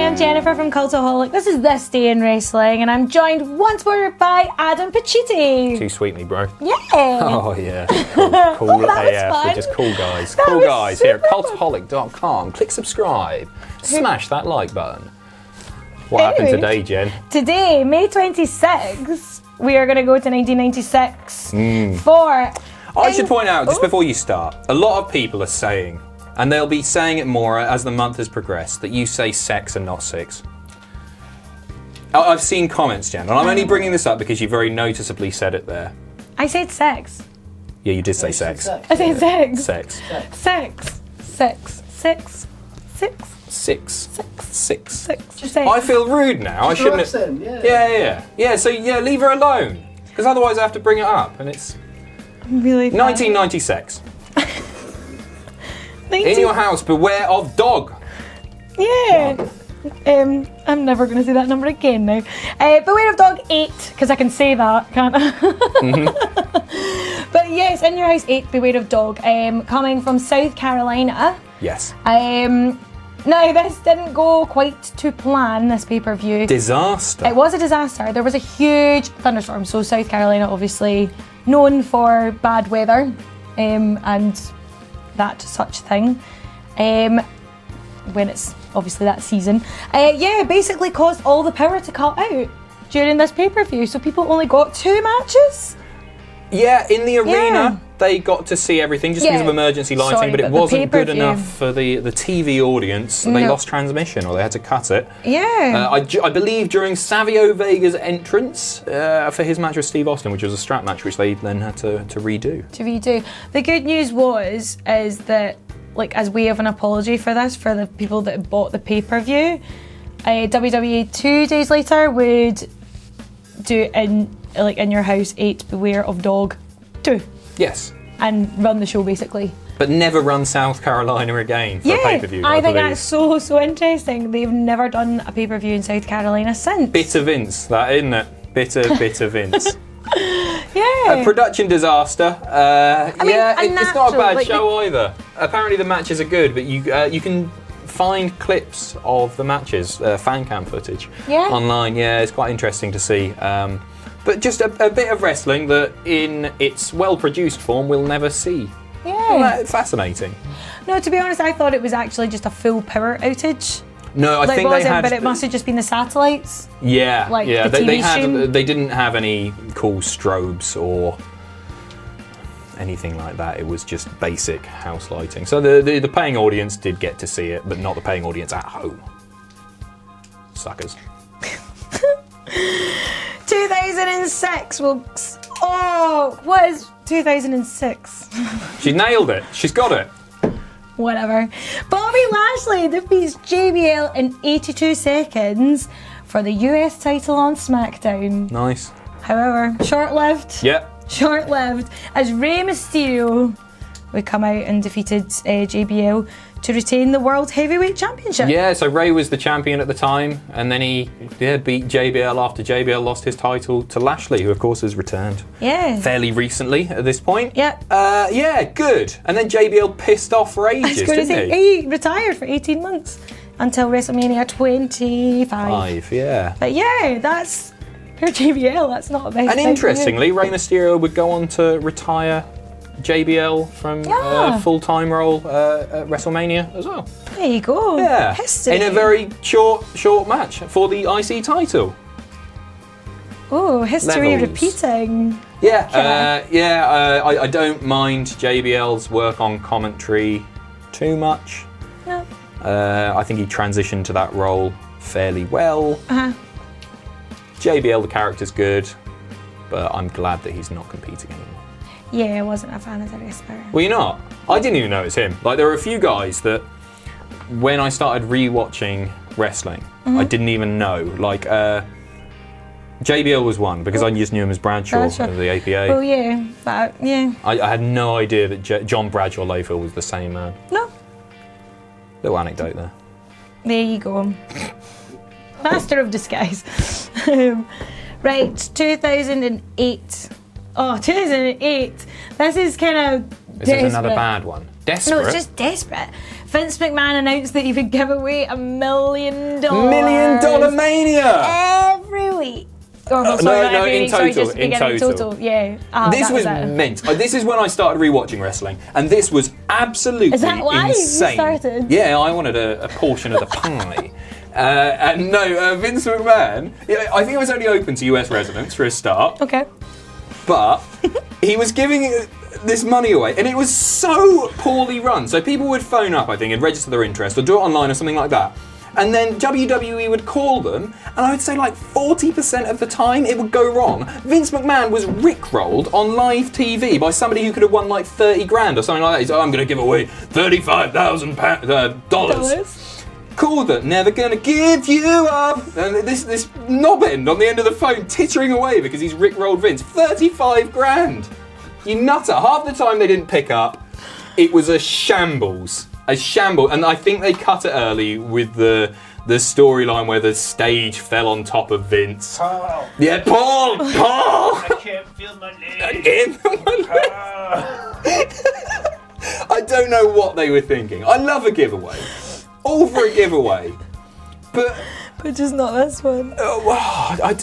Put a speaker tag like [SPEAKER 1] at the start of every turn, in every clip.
[SPEAKER 1] I'm Jennifer from Cultaholic. This is This Day in Wrestling, and I'm joined once more by Adam Pacitti.
[SPEAKER 2] Too sweet me, bro.
[SPEAKER 1] Yeah.
[SPEAKER 2] Oh, yeah. Cool AF. We're just cool guys. Cool guys here at cultaholic.com. Click subscribe. Smash that like button. What happened today, Jen?
[SPEAKER 1] Today, May 26th, we are going to go to 1996 for...
[SPEAKER 2] I should point out, just before you start, a lot of people are saying, and they'll be saying it more as the month has progressed, that you say sex and not six. I've seen comments, Jen, and I'm only bringing this up because you very noticeably said it there.
[SPEAKER 1] I said sex.
[SPEAKER 2] Yeah, you did say sex.
[SPEAKER 1] I said sex.
[SPEAKER 2] Sex.
[SPEAKER 1] Sex. Sex. Six. Six.
[SPEAKER 2] Six.
[SPEAKER 1] Six.
[SPEAKER 2] Six. I feel rude now. I shouldn't have... Yeah, so yeah, leave her alone. Because otherwise I have to bring it up, and it's...
[SPEAKER 1] Really
[SPEAKER 2] 1996. In your house, beware of dog.
[SPEAKER 1] Yeah. I'm never going to say that number again now. Beware of dog 8, because I can say that, can't I? But yes, in your house 8, beware of dog. Coming from South Carolina.
[SPEAKER 2] Yes.
[SPEAKER 1] Now, this didn't go quite to plan, this pay-per-view.
[SPEAKER 2] Disaster.
[SPEAKER 1] It was a disaster. There was a huge thunderstorm. So South Carolina, obviously, known for bad weather and that such thing. When it's obviously that season. Basically caused all the power to cut out during this pay-per-view. So people only got 2 matches.
[SPEAKER 2] Yeah, in the arena, they got to see everything just because of emergency lighting, but it wasn't good enough for the TV audience. They lost transmission, or they had to cut it.
[SPEAKER 1] Yeah.
[SPEAKER 2] I believe during Savio Vega's entrance for his match with Steve Austin, which was a strap match, which they then had to redo.
[SPEAKER 1] The good news is that, like, as way of an apology for this, for the people that bought the pay-per-view, WWE 2 days later would do in your house 8, beware of dog 2.
[SPEAKER 2] Yes.
[SPEAKER 1] And run the show basically.
[SPEAKER 2] But never run South Carolina again for a pay-per-view.
[SPEAKER 1] I think that's so interesting. They've never done a pay-per-view in South Carolina since.
[SPEAKER 2] Bitter Vince, that, isn't it? Bitter Vince.
[SPEAKER 1] Yeah.
[SPEAKER 2] A production disaster. It's not a bad show either. Apparently the matches are good, but you can find clips of the matches, fan cam footage online. Yeah, it's quite interesting to see. But just a bit of wrestling that in its well-produced form we'll never see.
[SPEAKER 1] Yeah.
[SPEAKER 2] Fascinating.
[SPEAKER 1] No, to be honest, I thought it was actually just a full power outage.
[SPEAKER 2] No, I think they had...
[SPEAKER 1] But it must have just been the satellites.
[SPEAKER 2] Yeah,
[SPEAKER 1] the TV stream.
[SPEAKER 2] They didn't have any cool strobes or anything like that. It was just basic house lighting. So the paying audience did get to see it, but not the paying audience at home. Suckers.
[SPEAKER 1] 2006 what is 2006?
[SPEAKER 2] She nailed it. She's got it.
[SPEAKER 1] Whatever. Bobby Lashley defeats JBL in 82 seconds for the US title on SmackDown.
[SPEAKER 2] Nice.
[SPEAKER 1] However, short-lived.
[SPEAKER 2] Yep.
[SPEAKER 1] Short-lived, as Rey Mysterio would come out and defeated JBL to retain the World Heavyweight Championship.
[SPEAKER 2] Yeah, so Rey was the champion at the time, and then he beat JBL after JBL lost his title to Lashley, who of course has returned fairly recently at this point.
[SPEAKER 1] Yep.
[SPEAKER 2] Good. And then JBL pissed off for ages, didn't
[SPEAKER 1] he? He retired for 18 months until WrestleMania 25.
[SPEAKER 2] Yeah.
[SPEAKER 1] But yeah, that's poor JBL. That's not a best.
[SPEAKER 2] And interestingly, Rey Mysterio would go on to retire JBL from full-time role at WrestleMania as well.
[SPEAKER 1] There you go.
[SPEAKER 2] Yeah.
[SPEAKER 1] History.
[SPEAKER 2] In a very short match for the IC title.
[SPEAKER 1] Oh, history repeating.
[SPEAKER 2] I don't mind JBL's work on commentary too much.
[SPEAKER 1] No.
[SPEAKER 2] I think he transitioned to that role fairly well. JBL, the character's good, but I'm glad that he's not competing anymore.
[SPEAKER 1] Yeah, I wasn't a fan of the wrestler.
[SPEAKER 2] Well, you're not? I didn't even know it was him. Like, there were a few guys that, when I started re-watching wrestling, I didn't even know. Like, JBL was one, because I just knew him as Bradshaw of the APA.
[SPEAKER 1] Oh, yeah. But, yeah.
[SPEAKER 2] I had no idea that John Bradshaw Layfield was the same man.
[SPEAKER 1] No.
[SPEAKER 2] Little anecdote there.
[SPEAKER 1] There you go. Master of disguise. Right, 2008. Oh, 2008. This is kind of
[SPEAKER 2] Is this another bad one? Desperate?
[SPEAKER 1] No, it's just desperate. Vince McMahon announced that he would give away $1 million.
[SPEAKER 2] $1 million Mania!
[SPEAKER 1] Every week.
[SPEAKER 2] No, in total.
[SPEAKER 1] Yeah.
[SPEAKER 2] This was meant. This is when I started rewatching wrestling, and this was absolutely
[SPEAKER 1] Is that why
[SPEAKER 2] insane.
[SPEAKER 1] You started?
[SPEAKER 2] Yeah, I wanted a portion of the pie. And no, Vince McMahon, I think it was only open to US residents for a start.
[SPEAKER 1] Okay.
[SPEAKER 2] But he was giving this money away, and it was so poorly run. So people would phone up, I think, and register their interest, or do it online or something like that. And then WWE would call them, and I would say like 40% of the time it would go wrong. Vince McMahon was rickrolled on live TV by somebody who could have won like 30 grand or something like that. He's like, I'm going to give away $35,000. Called it, never gonna give you up. And this knobend on the end of the phone tittering away because he's rickrolled Vince. 35 grand. You nutter. Half the time they didn't pick up. It was a shambles. A shambles. And I think they cut it early with the storyline where the stage fell on top of Vince.
[SPEAKER 3] Paul.
[SPEAKER 2] Yeah, Paul!
[SPEAKER 3] I can't feel my legs.
[SPEAKER 2] I don't know what they were thinking. I love a giveaway. All for a giveaway. But
[SPEAKER 1] just not this one.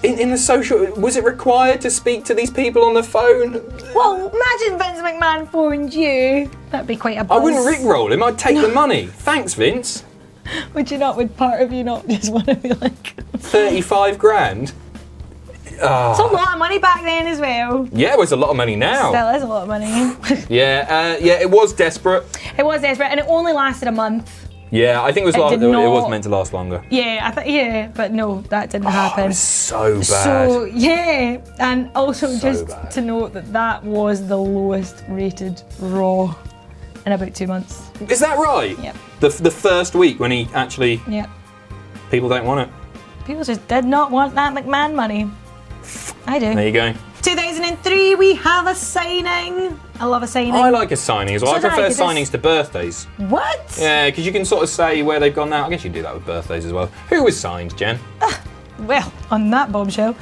[SPEAKER 2] In the social, was it required to speak to these people on the phone?
[SPEAKER 1] Well, imagine Vince McMahon phoned you. That'd be quite a buzz.
[SPEAKER 2] I wouldn't rickroll him. I'd take the money. Thanks, Vince.
[SPEAKER 1] Would you not? Would part of you not just want to be like
[SPEAKER 2] 35 grand?
[SPEAKER 1] It's a lot of money back then as well.
[SPEAKER 2] Yeah, it was a lot of money now.
[SPEAKER 1] Still is a lot of money.
[SPEAKER 2] Yeah, it was desperate.
[SPEAKER 1] It was desperate, and it only lasted a month.
[SPEAKER 2] Yeah, I think it was meant to last longer.
[SPEAKER 1] Yeah, but no, that didn't happen.
[SPEAKER 2] It was so bad.
[SPEAKER 1] So yeah, and also
[SPEAKER 2] So
[SPEAKER 1] just
[SPEAKER 2] bad.
[SPEAKER 1] to note that was the lowest rated Raw in about 2 months.
[SPEAKER 2] Is that right?
[SPEAKER 1] Yep.
[SPEAKER 2] The first week when he actually.
[SPEAKER 1] Yep.
[SPEAKER 2] People don't want it.
[SPEAKER 1] People just did not want that McMahon money. I do.
[SPEAKER 2] There you go.
[SPEAKER 1] 2003, we have a signing. I love a signing.
[SPEAKER 2] I like a signing as well.
[SPEAKER 1] So
[SPEAKER 2] I prefer
[SPEAKER 1] like,
[SPEAKER 2] signings to birthdays.
[SPEAKER 1] What?
[SPEAKER 2] Yeah, because you can sort of say where they've gone now. I guess you can do that with birthdays as well. Who was signed, Jen?
[SPEAKER 1] Well, on that bombshell,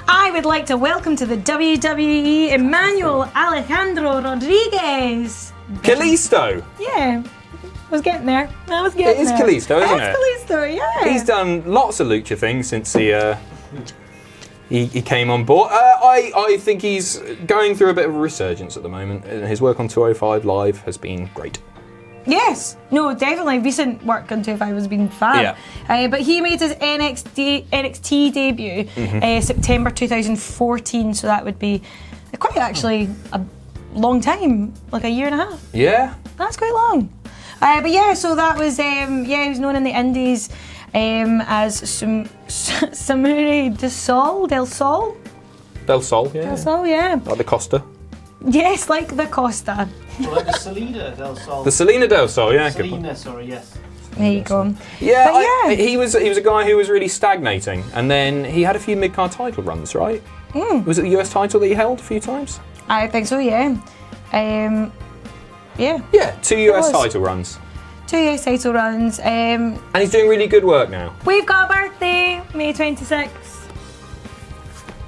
[SPEAKER 1] I would like to welcome to the WWE Emmanuel Alejandro Rodriguez.
[SPEAKER 2] Kalisto!
[SPEAKER 1] Yeah, I was getting there.
[SPEAKER 2] It is Kalisto, isn't it?
[SPEAKER 1] It's Kalisto, yeah.
[SPEAKER 2] He's done lots of lucha things since he came on board. I think he's going through a bit of a resurgence at the moment. His work on 205 Live has been great.
[SPEAKER 1] Yes, no, definitely. Recent work on 205 has been fab.
[SPEAKER 2] Yeah.
[SPEAKER 1] But he made his NXT debut September 2014, so that would be quite actually a long time, like a year and a half.
[SPEAKER 2] Yeah.
[SPEAKER 1] That's quite long. But yeah, so that was, he was known in the Indies as Samuri Del Sol,
[SPEAKER 2] yeah.
[SPEAKER 1] Del Sol, yeah.
[SPEAKER 2] Like the Costa.
[SPEAKER 1] Yes, like the Costa.
[SPEAKER 3] Like the Selena Del Sol.
[SPEAKER 2] The Selena Del Sol, yeah.
[SPEAKER 3] Selena, sorry, yes.
[SPEAKER 1] There you go.
[SPEAKER 2] Yeah, he was a guy who was really stagnating, and then he had a few mid-card title runs, right? Was it the US title that he held a few times?
[SPEAKER 1] I think so, yeah. Yeah.
[SPEAKER 2] Yeah, 2 US title runs.
[SPEAKER 1] 2 US title runs.
[SPEAKER 2] And he's doing really good work now.
[SPEAKER 1] We've got a birthday, May 26th.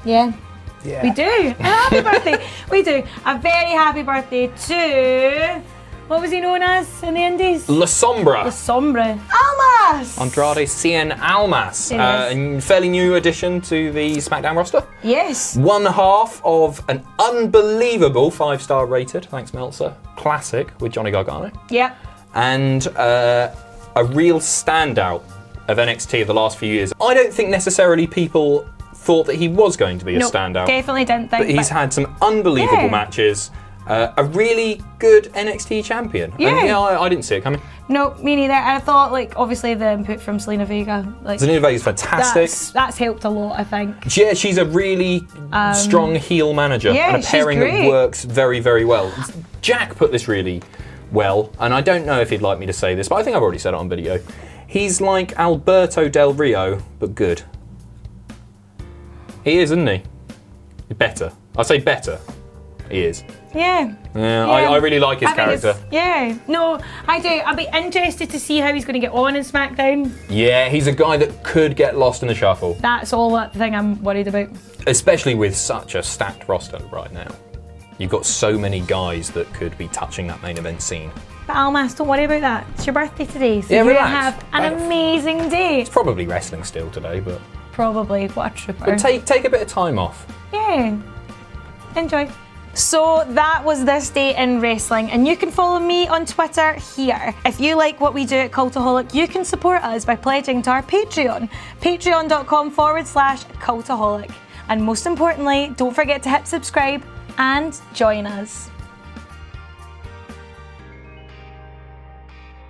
[SPEAKER 1] Yeah.
[SPEAKER 2] Yeah.
[SPEAKER 1] We do. A happy birthday. We do. A very happy birthday to... What was he known as in the Indies?
[SPEAKER 2] La Sombra.
[SPEAKER 1] La Sombra. Almas!
[SPEAKER 2] Andrade Cien Almas. A fairly new addition to the SmackDown roster.
[SPEAKER 1] Yes.
[SPEAKER 2] One half of an unbelievable 5-star rated, thanks Meltzer, classic with Johnny Gargano.
[SPEAKER 1] Yep.
[SPEAKER 2] And a real standout of NXT of the last few years. I don't think necessarily people thought that he was going to be a standout.
[SPEAKER 1] Definitely didn't think.
[SPEAKER 2] But he's had some unbelievable matches. A really good NXT champion.
[SPEAKER 1] Yeah.
[SPEAKER 2] And I didn't see it coming.
[SPEAKER 1] No, me neither. And I thought, like, obviously the input from Selena Vega. Like,
[SPEAKER 2] Selena Vega's fantastic.
[SPEAKER 1] That's helped a lot, I think.
[SPEAKER 2] Yeah, she's a really strong heel manager.
[SPEAKER 1] Yeah,
[SPEAKER 2] and a pairing
[SPEAKER 1] she's
[SPEAKER 2] that
[SPEAKER 1] great.
[SPEAKER 2] works very, very well. Jack put this really well, and I don't know if he'd like me to say this, but I think I've already said it on video. He's like Alberto Del Rio, but good. He is, isn't he? Better. I'll say better. He is.
[SPEAKER 1] Yeah.
[SPEAKER 2] Yeah. I really like his character.
[SPEAKER 1] Yeah. No, I do. I'd be interested to see how he's going to get on in SmackDown.
[SPEAKER 2] Yeah, he's a guy that could get lost in the shuffle.
[SPEAKER 1] That's all that thing I'm worried about.
[SPEAKER 2] Especially with such a stacked roster right now. You've got so many guys that could be touching that main event scene.
[SPEAKER 1] But Almas, don't worry about that. It's your birthday today, so
[SPEAKER 2] yeah,
[SPEAKER 1] you
[SPEAKER 2] relax.
[SPEAKER 1] have an amazing day.
[SPEAKER 2] It's probably wrestling still today, but...
[SPEAKER 1] Probably, what a trooper.
[SPEAKER 2] But take a bit of time off.
[SPEAKER 1] Yeah, enjoy. So that was this day in wrestling, and you can follow me on Twitter here. If you like what we do at Cultaholic, you can support us by pledging to our Patreon, patreon.com/Cultaholic. And most importantly, don't forget to hit subscribe and join us.